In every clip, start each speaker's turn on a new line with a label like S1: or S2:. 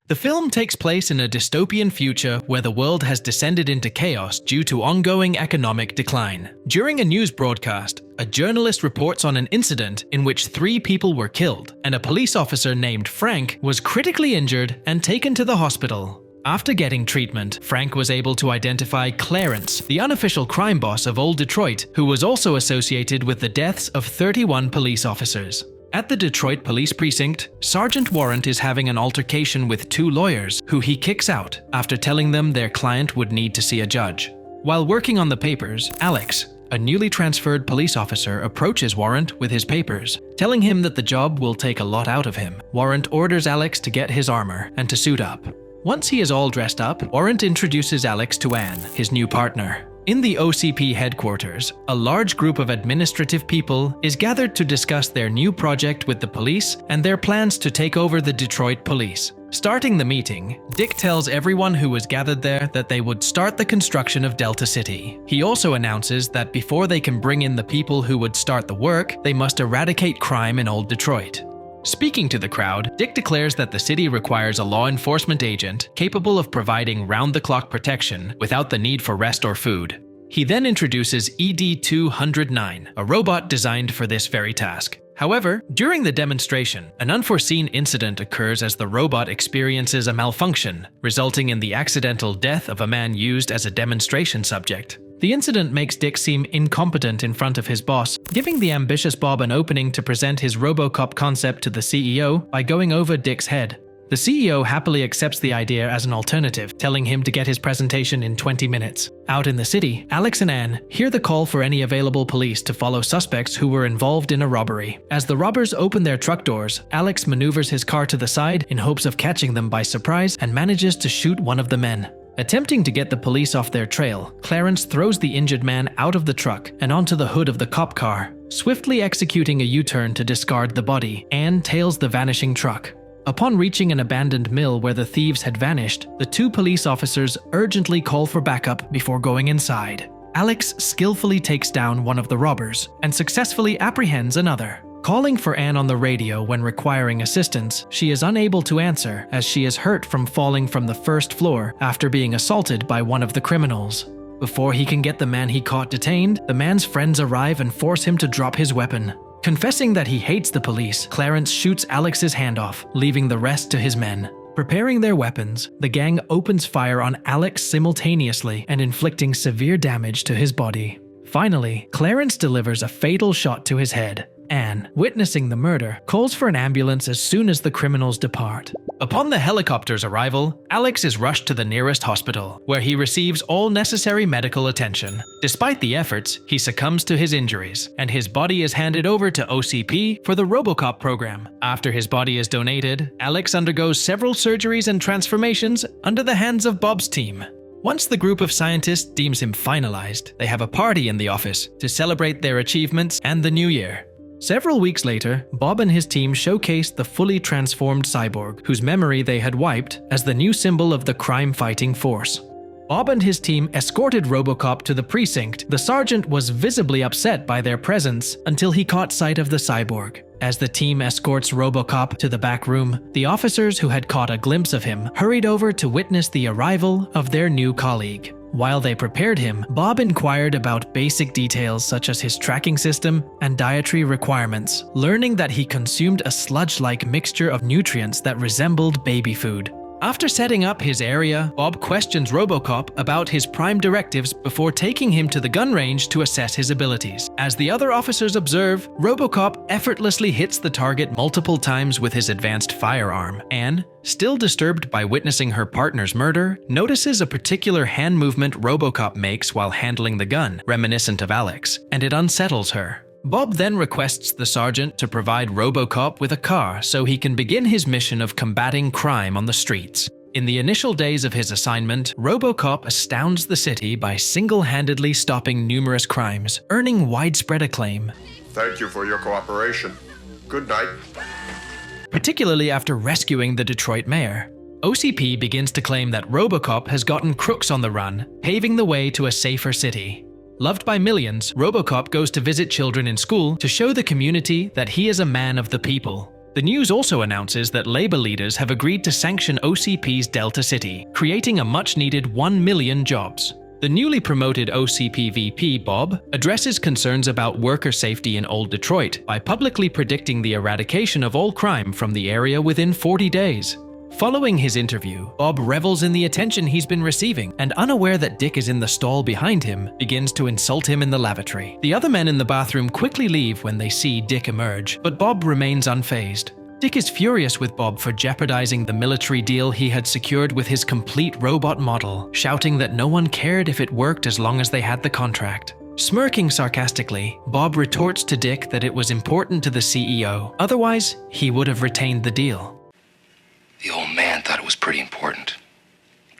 S1: The film takes place in a dystopian future where the world has descended into chaos due to ongoing economic decline. During a news broadcast, a journalist reports on an incident in which 3 people were killed, and a police officer named Frank was critically injured and taken to the hospital. After getting treatment, Frank was able to identify Clarence, the unofficial crime boss of Old Detroit, who was also associated with the deaths of 31 police officers. At the Detroit Police Precinct, Sergeant Warrant is having an altercation with 2 lawyers, who he kicks out after telling them their client would need to see a judge. While working on the papers, Alex, a newly transferred police officer, approaches Warrant with his papers, telling him that the job will take a lot out of him. Warrant orders Alex to get his armor and to suit up. Once he is all dressed up, Warrant introduces Alex to Anne, his new partner. In the OCP headquarters, a large group of administrative people is gathered to discuss their new project with the police and their plans to take over the Detroit police. Starting the meeting, Dick tells everyone who was gathered there that they would start the construction of Delta City. He also announces that before they can bring in the people who would start the work, they must eradicate crime in Old Detroit. Speaking to the crowd, Dick declares that the city requires a law enforcement agent capable of providing round-the-clock protection without the need for rest or food. He then introduces ED-209, a robot designed for this very task. However, during the demonstration, an unforeseen incident occurs as the robot experiences a malfunction, resulting in the accidental death of a man used as a demonstration subject. The incident makes Dick seem incompetent in front of his boss, giving the ambitious Bob an opening to present his RoboCop concept to the CEO by going over Dick's head. The CEO happily accepts the idea as an alternative, telling him to get his presentation in 20 minutes. Out in the city, Alex and Anne hear the call for any available police to follow suspects who were involved in a robbery. As the robbers open their truck doors, Alex maneuvers his car to the side in hopes of catching them by surprise and manages to shoot one of the men. Attempting to get the police off their trail, Clarence throws the injured man out of the truck and onto the hood of the cop car. Swiftly executing a U-turn to discard the body, Anne tails the vanishing truck. Upon reaching an abandoned mill where the thieves had vanished, the 2 police officers urgently call for backup before going inside. Alex skillfully takes down one of the robbers and successfully apprehends another. Calling for Anne on the radio when requiring assistance, she is unable to answer as she is hurt from falling from the first floor after being assaulted by one of the criminals. Before he can get the man he caught detained, the man's friends arrive and force him to drop his weapon. Confessing that he hates the police, Clarence shoots Alex's hand off, leaving the rest to his men. Preparing their weapons, the gang opens fire on Alex simultaneously and inflicting severe damage to his body. Finally, Clarence delivers a fatal shot to his head. Anne, witnessing the murder, calls for an ambulance as soon as the criminals depart. Upon the helicopter's arrival, Alex is rushed to the nearest hospital, where he receives all necessary medical attention. Despite the efforts, he succumbs to his injuries, and his body is handed over to OCP for the RoboCop program. After his body is donated, Alex undergoes several surgeries and transformations under the hands of Bob's team. Once the group of scientists deems him finalized, they have a party in the office to celebrate their achievements and the new year. Several weeks later, Bob and his team showcased the fully transformed cyborg, whose memory they had wiped, as the new symbol of the crime-fighting force. Bob and his team escorted RoboCop to the precinct. The sergeant was visibly upset by their presence until he caught sight of the cyborg. As the team escorts RoboCop to the back room, the officers who had caught a glimpse of him hurried over to witness the arrival of their new colleague. While they prepared him, Bob inquired about basic details such as his tracking system and dietary requirements, learning that he consumed a sludge-like mixture of nutrients that resembled baby food. After setting up his area, Bob questions RoboCop about his prime directives before taking him to the gun range to assess his abilities. As the other officers observe, RoboCop effortlessly hits the target multiple times with his advanced firearm. Anne, still disturbed by witnessing her partner's murder, notices a particular hand movement RoboCop makes while handling the gun, reminiscent of Alex, and it unsettles her. Bob then requests the sergeant to provide RoboCop with a car so he can begin his mission of combating crime on the streets. In the initial days of his assignment, RoboCop astounds the city by single-handedly stopping numerous crimes, earning widespread acclaim.
S2: Thank you for your cooperation. Good night.
S1: Particularly after rescuing the Detroit mayor. OCP begins to claim that RoboCop has gotten Crooks on the run, paving the way to a safer city. Loved by millions, RoboCop goes to visit children in school to show the community that he is a man of the people. The news also announces that labor leaders have agreed to sanction OCP's Delta City, creating a much-needed 1 million jobs. The newly promoted OCP VP, Bob, addresses concerns about worker safety in Old Detroit by publicly predicting the eradication of all crime from the area within 40 days. Following his interview, Bob revels in the attention he's been receiving and, unaware that Dick is in the stall behind him, begins to insult him in the lavatory. The other men in the bathroom quickly leave when they see Dick emerge, but Bob remains unfazed. Dick is furious with Bob for jeopardizing the military deal he had secured with his complete robot model, shouting that no one cared if it worked as long as they had the contract. Smirking sarcastically, Bob retorts to Dick that it was important to the CEO, otherwise he would have retained the deal.
S3: The old man thought it was pretty important.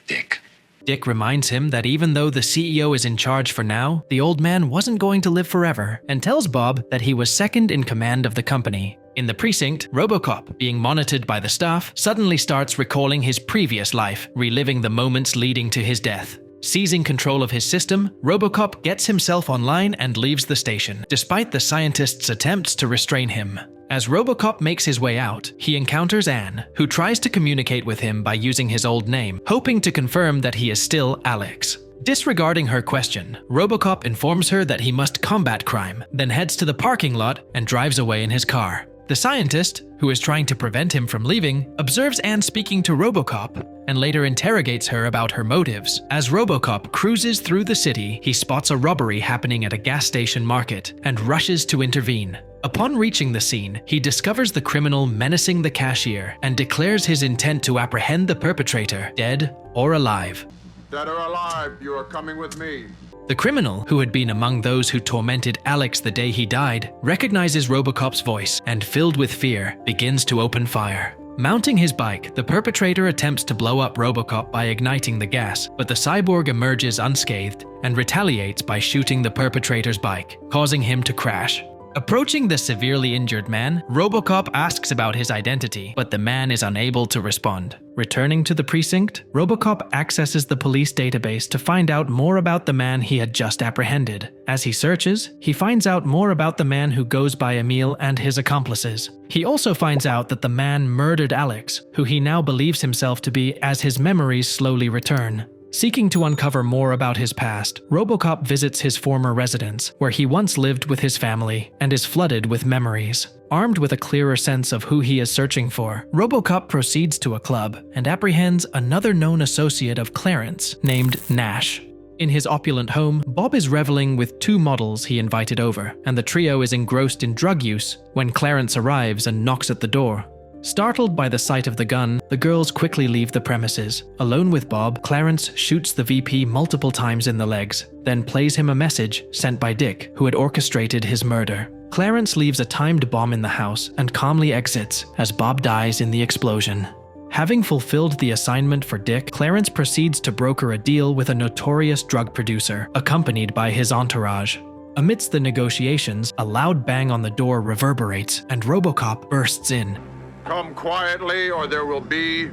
S3: Dick.
S1: Dick reminds him that even though the CEO is in charge for now, the old man wasn't going to live forever, and tells Bob that he was second in command of the company. In the precinct, RoboCop, being monitored by the staff, suddenly starts recalling his previous life, reliving the moments leading to his death. Seizing control of his system, RoboCop gets himself online and leaves the station, despite the scientist's attempts to restrain him. As RoboCop makes his way out, he encounters Anne, who tries to communicate with him by using his old name, hoping to confirm that he is still Alex. Disregarding her question, RoboCop informs her that he must combat crime, then heads to the parking lot and drives away in his car. The scientist, who is trying to prevent him from leaving, observes Anne speaking to RoboCop and later interrogates her about her motives. As RoboCop cruises through the city, he spots a robbery happening at a gas station market and rushes to intervene. Upon reaching the scene, he discovers the criminal menacing the cashier and declares his intent to apprehend the perpetrator, dead or alive.
S2: Dead or alive, you are coming with me.
S1: The criminal, who had been among those who tormented Alex the day he died, recognizes RoboCop's voice and, filled with fear, begins to open fire. Mounting his bike, the perpetrator attempts to blow up RoboCop by igniting the gas, but the cyborg emerges unscathed and retaliates by shooting the perpetrator's bike, causing him to crash. Approaching the severely injured man, RoboCop asks about his identity, but the man is unable to respond. Returning to the precinct, RoboCop accesses the police database to find out more about the man he had just apprehended. As he searches, he finds out more about the man who goes by Emil and his accomplices. He also finds out that the man murdered Alex, who he now believes himself to be, as his memories slowly return. Seeking to uncover more about his past, RoboCop visits his former residence, where he once lived with his family, and is flooded with memories. Armed with a clearer sense of who he is searching for, RoboCop proceeds to a club and apprehends another known associate of Clarence, named Nash. In his opulent home, Bob is reveling with two models he invited over, and the trio is engrossed in drug use when Clarence arrives and knocks at the door. Startled by the sight of the gun, the girls quickly leave the premises. Alone with Bob, Clarence shoots the VP multiple times in the legs, then plays him a message sent by Dick, who had orchestrated his murder. Clarence leaves a timed bomb in the house and calmly exits as Bob dies in the explosion. Having fulfilled the assignment for Dick, Clarence proceeds to broker a deal with a notorious drug producer, accompanied by his entourage. Amidst the negotiations, a loud bang on the door reverberates, and RoboCop bursts in.
S2: Come quietly or there will be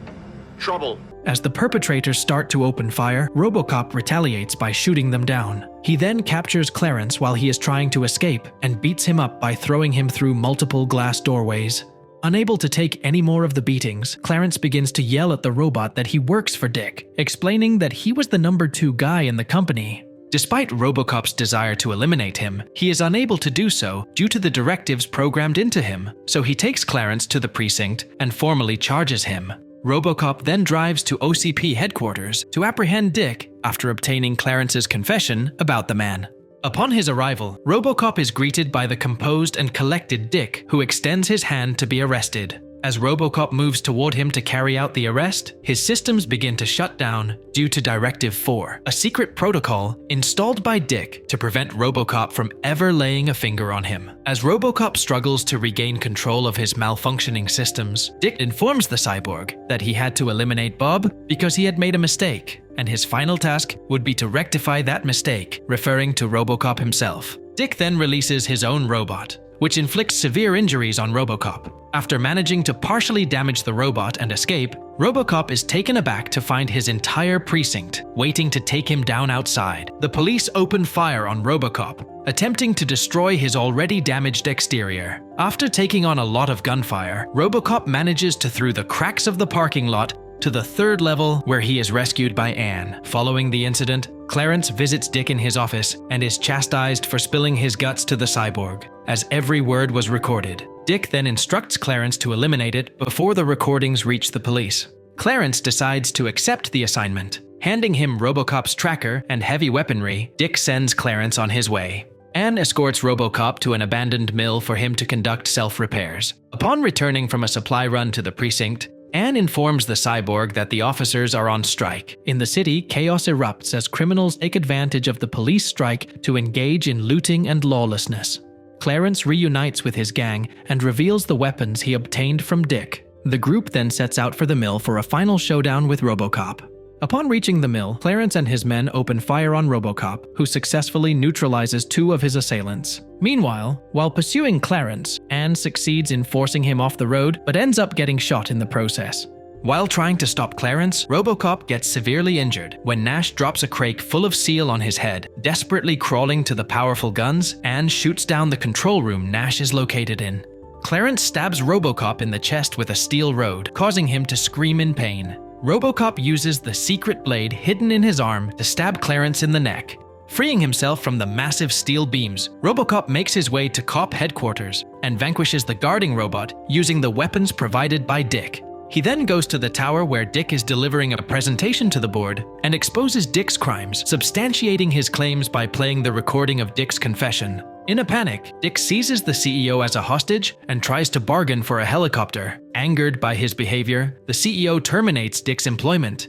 S2: trouble.
S1: As the perpetrators start to open fire, RoboCop retaliates by shooting them down. He then captures Clarence while he is trying to escape and beats him up by throwing him through multiple glass doorways. Unable to take any more of the beatings, Clarence begins to yell at the robot that he works for Dick, explaining that he was the number 2 guy in the company. Despite RoboCop's desire to eliminate him, he is unable to do so due to the directives programmed into him, so he takes Clarence to the precinct and formally charges him. RoboCop then drives to OCP headquarters to apprehend Dick after obtaining Clarence's confession about the man. Upon his arrival, RoboCop is greeted by the composed and collected Dick, who extends his hand to be arrested. As RoboCop moves toward him to carry out the arrest, his systems begin to shut down due to Directive 4, a secret protocol installed by Dick to prevent RoboCop from ever laying a finger on him. As RoboCop struggles to regain control of his malfunctioning systems, Dick informs the cyborg that he had to eliminate Bob because he had made a mistake, and his final task would be to rectify that mistake, referring to RoboCop himself. Dick then releases his own robot, which inflicts severe injuries on RoboCop. After managing to partially damage the robot and escape, RoboCop is taken aback to find his entire precinct waiting to take him down outside. The police open fire on RoboCop, attempting to destroy his already damaged exterior. After taking on a lot of gunfire, RoboCop manages to through the cracks of the parking lot to the 3rd level where he is rescued by Anne. Following the incident, Clarence visits Dick in his office and is chastised for spilling his guts to the cyborg, as every word was recorded. Dick then instructs Clarence to eliminate it before the recordings reach the police. Clarence decides to accept the assignment. Handing him RoboCop's tracker and heavy weaponry, Dick sends Clarence on his way. Anne escorts RoboCop to an abandoned mill for him to conduct self-repairs. Upon returning from a supply run to the precinct, Anne informs the cyborg that the officers are on strike. In the city, chaos erupts as criminals take advantage of the police strike to engage in looting and lawlessness. Clarence reunites with his gang and reveals the weapons he obtained from Dick. The group then sets out for the mill for a final showdown with RoboCop. Upon reaching the mill, Clarence and his men open fire on RoboCop, who successfully neutralizes 2 of his assailants. Meanwhile, while pursuing Clarence, Anne succeeds in forcing him off the road but ends up getting shot in the process. While trying to stop Clarence, RoboCop gets severely injured when Nash drops a crate full of steel on his head. Desperately crawling to the powerful guns, Anne shoots down the control room Nash is located in. Clarence stabs RoboCop in the chest with a steel rod, causing him to scream in pain. RoboCop uses the secret blade hidden in his arm to stab Clarence in the neck. Freeing himself from the massive steel beams, RoboCop makes his way to cop headquarters and vanquishes the guarding robot using the weapons provided by Dick. He then goes to the tower where Dick is delivering a presentation to the board and exposes Dick's crimes, substantiating his claims by playing the recording of Dick's confession. In a panic, Dick seizes the CEO as a hostage and tries to bargain for a helicopter. Angered by his behavior, the CEO terminates Dick's employment.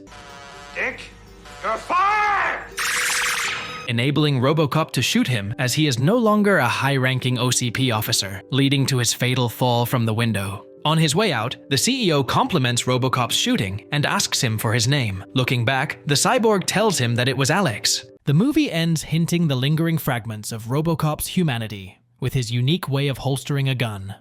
S2: Dick, you're fired!
S1: Enabling RoboCop to shoot him as he is no longer a high-ranking OCP officer, leading to his fatal fall from the window. On his way out, the CEO compliments RoboCop's shooting and asks him for his name. Looking back, the cyborg tells him that it was Alex. The movie ends hinting the lingering fragments of RoboCop's humanity, with his unique way of holstering a gun.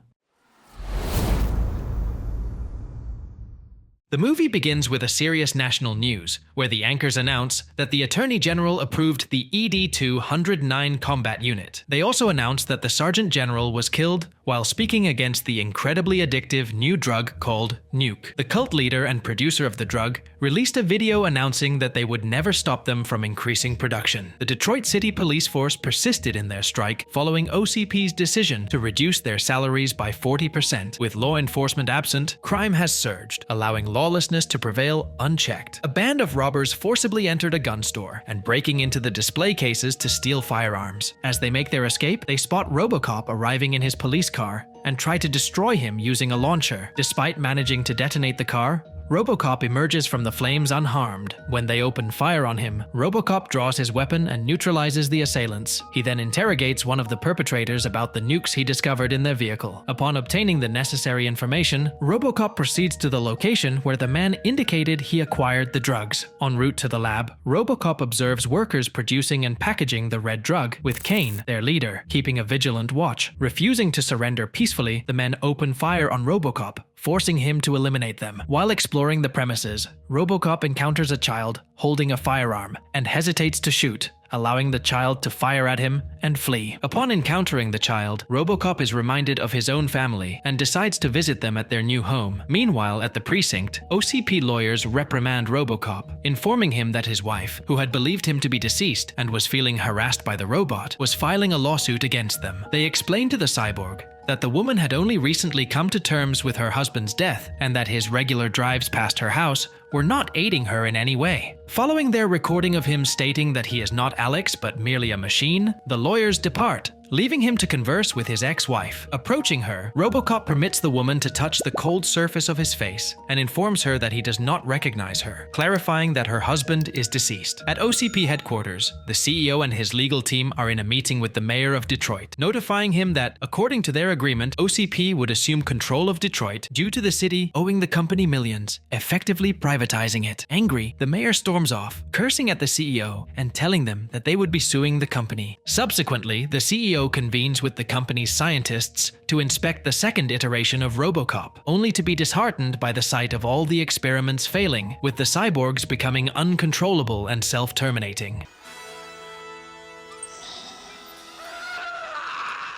S1: The movie begins with a serious national news, where the anchors announce that the Attorney General approved the ED-209 combat unit. They also announced that the Sergeant General was killed while speaking against the incredibly addictive new drug called Nuke. The cult leader and producer of the drug released a video announcing that they would never stop them from increasing production. The Detroit City Police Force persisted in their strike following OCP's decision to reduce their salaries by 40%. With law enforcement absent, crime has surged, allowing lawlessness to prevail unchecked. A band of robbers forcibly entered a gun store and breaking into the display cases to steal firearms. As they make their escape, they spot RoboCop arriving in his police car and try to destroy him using a launcher. Despite managing to detonate the car, RoboCop emerges from the flames unharmed. When they open fire on him, RoboCop draws his weapon and neutralizes the assailants. He then interrogates one of the perpetrators about the nukes he discovered in their vehicle. Upon obtaining the necessary information, RoboCop proceeds to the location where the man indicated he acquired the drugs. En route to the lab, RoboCop observes workers producing and packaging the red drug, with Kane, their leader, keeping a vigilant watch. Refusing to surrender peacefully, the men open fire on RoboCop, forcing him to eliminate them. While exploring the premises, RoboCop encounters a child holding a firearm and hesitates to shoot, allowing the child to fire at him and flee. Upon encountering the child, RoboCop is reminded of his own family and decides to visit them at their new home. Meanwhile, at the precinct, OCP lawyers reprimand RoboCop, informing him that his wife, who had believed him to be deceased and was feeling harassed by the robot, was filing a lawsuit against them. They explain to the cyborg that the woman had only recently come to terms with her husband's death and that his regular drives past her house were not aiding her in any way. Following their recording of him stating that he is not Alex but merely a machine, the lawyers depart, leaving him to converse with his ex-wife. Approaching her, RoboCop permits the woman to touch the cold surface of his face and informs her that he does not recognize her, clarifying that her husband is deceased. At OCP headquarters, the CEO and his legal team are in a meeting with the mayor of Detroit, notifying him that, according to their agreement, OCP would assume control of Detroit due to the city owing the company millions, effectively privatizing it. Angry, the mayor storms off, cursing at the CEO and telling them that they would be suing the company. Subsequently, the CEO CEO convenes with the company's scientists to inspect the second iteration of RoboCop, only to be disheartened by the sight of all the experiments failing, with the cyborgs becoming uncontrollable and self-terminating.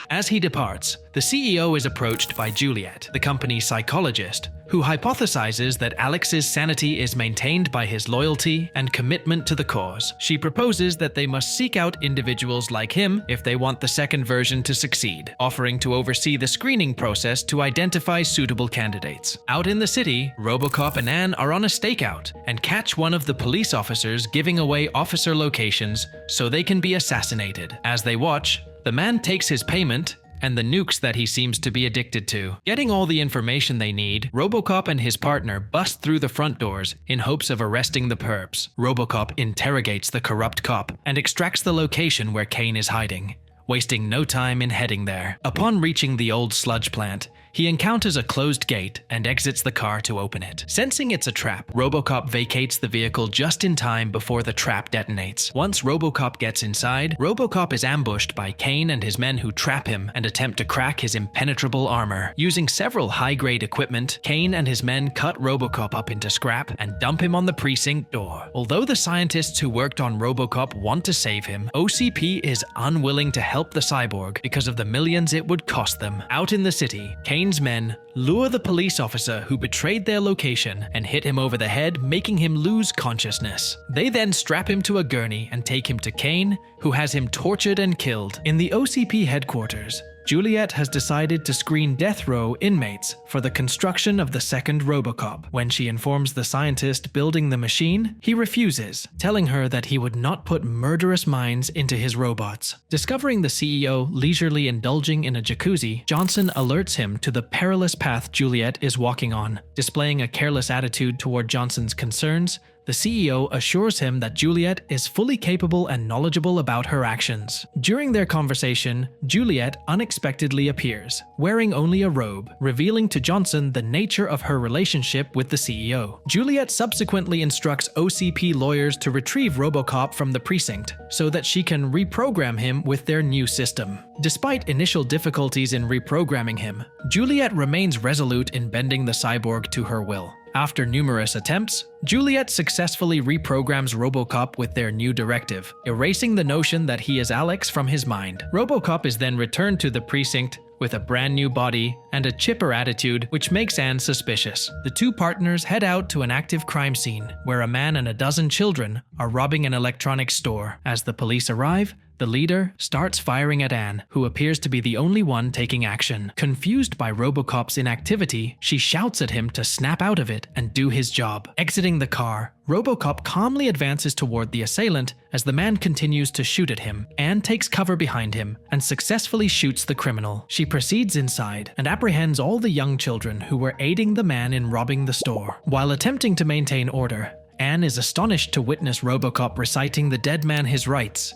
S1: As he departs, the CEO is approached by Juliet, the company's psychologist, who hypothesizes that Alex's sanity is maintained by his loyalty and commitment to the cause. She proposes that they must seek out individuals like him if they want the second version to succeed, offering to oversee the screening process to identify suitable candidates. Out in the city, RoboCop and Anne are on a stakeout and catch one of the police officers giving away officer locations so they can be assassinated. As they watch, the man takes his payment and the nukes that he seems to be addicted to. Getting all the information they need, RoboCop and his partner bust through the front doors in hopes of arresting the perps. RoboCop interrogates the corrupt cop and extracts the location where Kane is hiding, wasting no time in heading there. Upon reaching the old sludge plant, he encounters a closed gate and exits the car to open it. Sensing it's a trap, RoboCop vacates the vehicle just in time before the trap detonates. Once RoboCop gets inside, RoboCop is ambushed by Kane and his men who trap him and attempt to crack his impenetrable armor. Using several high-grade equipment, Kane and his men cut RoboCop up into scrap and dump him on the precinct door. Although the scientists who worked on RoboCop want to save him, OCP is unwilling to help the cyborg because of the millions it would cost them. Out in the city, Kane's men lure the police officer who betrayed their location and hit him over the head, making him lose consciousness. They then strap him to a gurney and take him to Kane, who has him tortured and killed. In the OCP headquarters, Juliet has decided to screen death row inmates for the construction of the second RoboCop. When she informs the scientist building the machine, he refuses, telling her that he would not put murderous minds into his robots. Discovering the CEO leisurely indulging in a jacuzzi, Johnson alerts him to the perilous path Juliet is walking on. Displaying a careless attitude toward Johnson's concerns, the CEO assures him that Juliet is fully capable and knowledgeable about her actions. During their conversation, Juliet unexpectedly appears, wearing only a robe, revealing to Johnson the nature of her relationship with the CEO. Juliet subsequently instructs OCP lawyers to retrieve RoboCop from the precinct, so that she can reprogram him with their new system. Despite initial difficulties in reprogramming him, Juliet remains resolute in bending the cyborg to her will. After numerous attempts, Juliet successfully reprograms RoboCop with their new directive, erasing the notion that he is Alex from his mind. RoboCop is then returned to the precinct with a brand new body and a chipper attitude, which makes Anne suspicious. The two partners head out to an active crime scene, where a man and a dozen children are robbing an electronics store. As the police arrive, the leader starts firing at Anne, who appears to be the only one taking action. Confused by RoboCop's inactivity, she shouts at him to snap out of it and do his job. Exiting the car, RoboCop calmly advances toward the assailant as the man continues to shoot at him. Anne takes cover behind him and successfully shoots the criminal. She proceeds inside and apprehends all the young children who were aiding the man in robbing the store. While attempting to maintain order, Anne is astonished to witness RoboCop reciting the dead man his rights.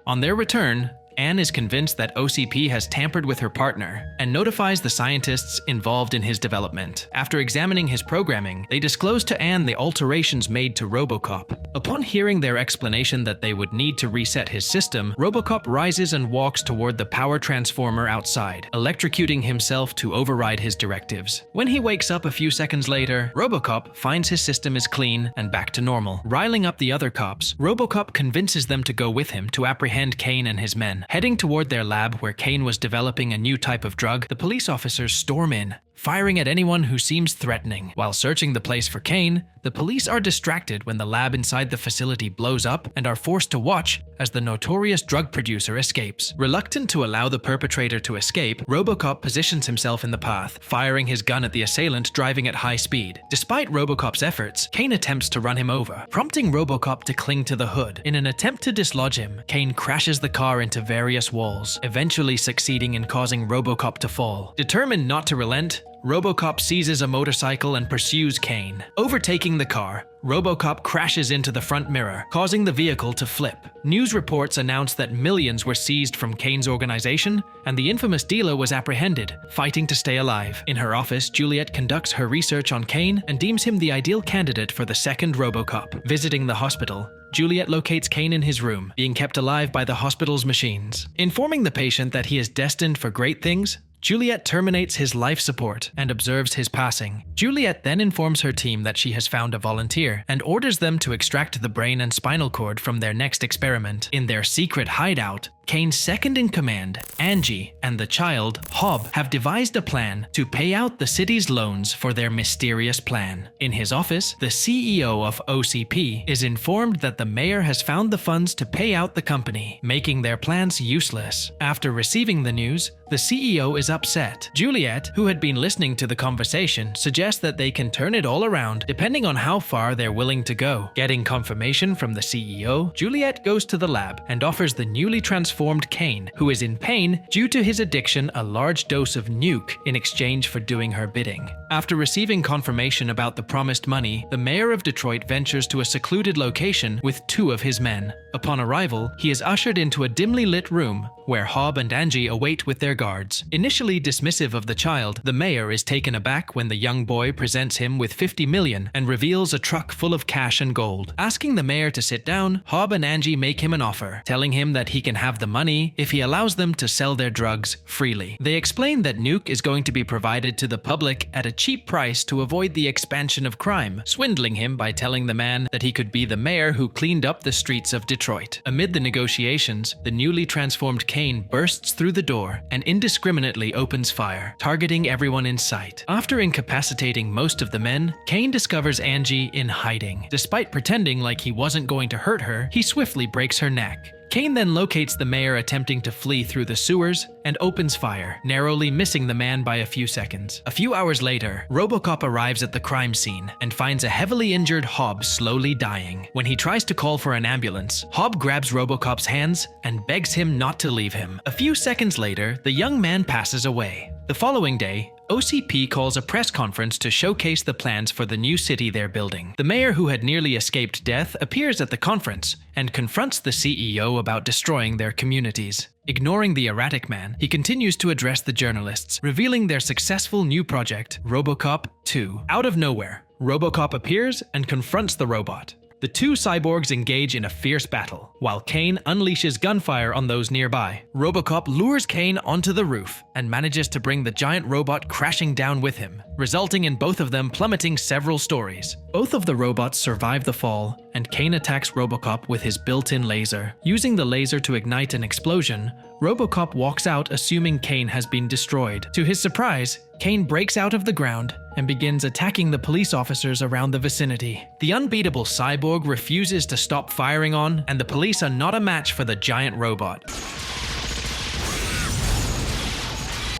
S1: On their return, Anne is convinced that OCP has tampered with her partner and notifies the scientists involved in his development. After examining his programming, they disclose to Anne the alterations made to RoboCop. Upon hearing their explanation that they would need to reset his system, RoboCop rises and walks toward the power transformer outside, electrocuting himself to override his directives. When he wakes up a few seconds later, RoboCop finds his system is clean and back to normal. Riling up the other cops, RoboCop convinces them to go with him to apprehend Kane and his men. Heading toward their lab where Kane was developing a new type of drug, the police officers storm in, firing at anyone who seems threatening. While searching the place for Kane, the police are distracted when the lab inside the facility blows up and are forced to watch as the notorious drug producer escapes. Reluctant to allow the perpetrator to escape, RoboCop positions himself in the path, firing his gun at the assailant driving at high speed. Despite RoboCop's efforts, Kane attempts to run him over, prompting RoboCop to cling to the hood. In an attempt to dislodge him, Kane crashes the car into various walls, eventually succeeding in causing RoboCop to fall. Determined not to relent, RoboCop seizes a motorcycle and pursues Kane. Overtaking the car, RoboCop crashes into the front mirror, causing the vehicle to flip. News reports announce that millions were seized from Kane's organization, and the infamous dealer was apprehended, fighting to stay alive. In her office, Juliet conducts her research on Kane and deems him the ideal candidate for the second RoboCop. Visiting the hospital, Juliet locates Kane in his room, being kept alive by the hospital's machines. Informing the patient that he is destined for great things, Juliet terminates his life support and observes his passing. Juliet then informs her team that she has found a volunteer and orders them to extract the brain and spinal cord from their next experiment. In their secret hideout, Kane's second-in-command, Angie, and the child, Hob, have devised a plan to pay out the city's loans for their mysterious plan. In his office, the CEO of OCP is informed that the mayor has found the funds to pay out the company, making their plans useless. After receiving the news, the CEO is upset. Juliet, who had been listening to the conversation, suggests that they can turn it all around depending on how far they're willing to go. Getting confirmation from the CEO, Juliet goes to the lab and offers the newly transformed Kane, who is in pain due to his addiction, a large dose of nuke in exchange for doing her bidding. After receiving confirmation about the promised money, the mayor of Detroit ventures to a secluded location with 2 of his men. Upon arrival, he is ushered into a dimly lit room where Hob and Angie await with their guards. Initially dismissive of the child, the mayor is taken aback when the young boy presents him with $50 million and reveals a truck full of cash and gold. Asking the mayor to sit down, Hob and Angie make him an offer, telling him that he can have the money if he allows them to sell their drugs freely. They explain that nuke is going to be provided to the public at a cheap price to avoid the expansion of crime, swindling him by telling the man that he could be the mayor who cleaned up the streets of Detroit. Amid the negotiations, the newly transformed Kane bursts through the door and indiscriminately opens fire, targeting everyone in sight. After incapacitating most of the men, Kane discovers Angie in hiding. Despite pretending like he wasn't going to hurt her, he swiftly breaks her neck. Kane then locates the mayor attempting to flee through the sewers and opens fire, narrowly missing the man by a few seconds. A few hours later, RoboCop arrives at the crime scene and finds a heavily injured Hob slowly dying. When he tries to call for an ambulance, Hob grabs RoboCop's hands and begs him not to leave him. A few seconds later, the young man passes away. The following day, OCP calls a press conference to showcase the plans for the new city they're building. The mayor, who had nearly escaped death, appears at the conference and confronts the CEO about destroying their communities. Ignoring the erratic man, he continues to address the journalists, revealing their successful new project, RoboCop 2. Out of nowhere, RoboCop appears and confronts the robot. The 2 cyborgs engage in a fierce battle, while Kane unleashes gunfire on those nearby. RoboCop lures Kane onto the roof and manages to bring the giant robot crashing down with him, resulting in both of them plummeting several stories. Both of the robots survive the fall, and Kane attacks RoboCop with his built-in laser. Using the laser to ignite an explosion, RoboCop walks out assuming Kane has been destroyed. To his surprise, Kane breaks out of the ground and begins attacking the police officers around the vicinity. The unbeatable cyborg refuses to stop firing on, and the police are not a match for the giant robot.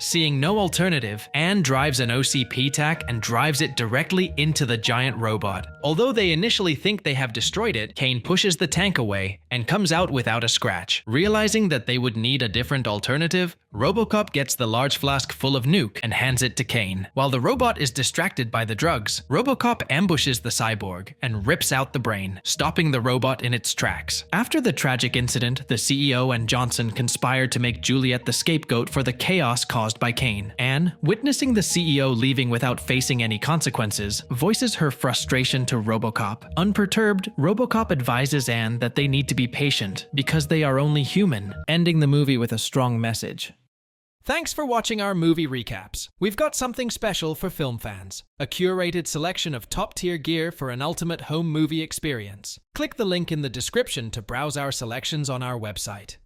S1: Seeing no alternative, Anne drives an OCP tac and drives it directly into the giant robot. Although they initially think they have destroyed it, Kane pushes the tank away and comes out without a scratch. Realizing that they would need a different alternative, RoboCop gets the large flask full of nuke and hands it to Kane. While the robot is distracted by the drugs, RoboCop ambushes the cyborg and rips out the brain, stopping the robot in its tracks. After the tragic incident, the CEO and Johnson conspire to make Juliet the scapegoat for the chaos caused by Kane. Anne, witnessing the CEO leaving without facing any consequences, voices her frustration to RoboCop. Unperturbed, RoboCop advises Anne that they need to be patient because they are only human, ending the movie with a strong message. Thanks for watching our movie recaps. We've got something special for film fans, a curated selection of top-tier gear for an ultimate home movie experience. Click the link in the description to browse our selections on our website.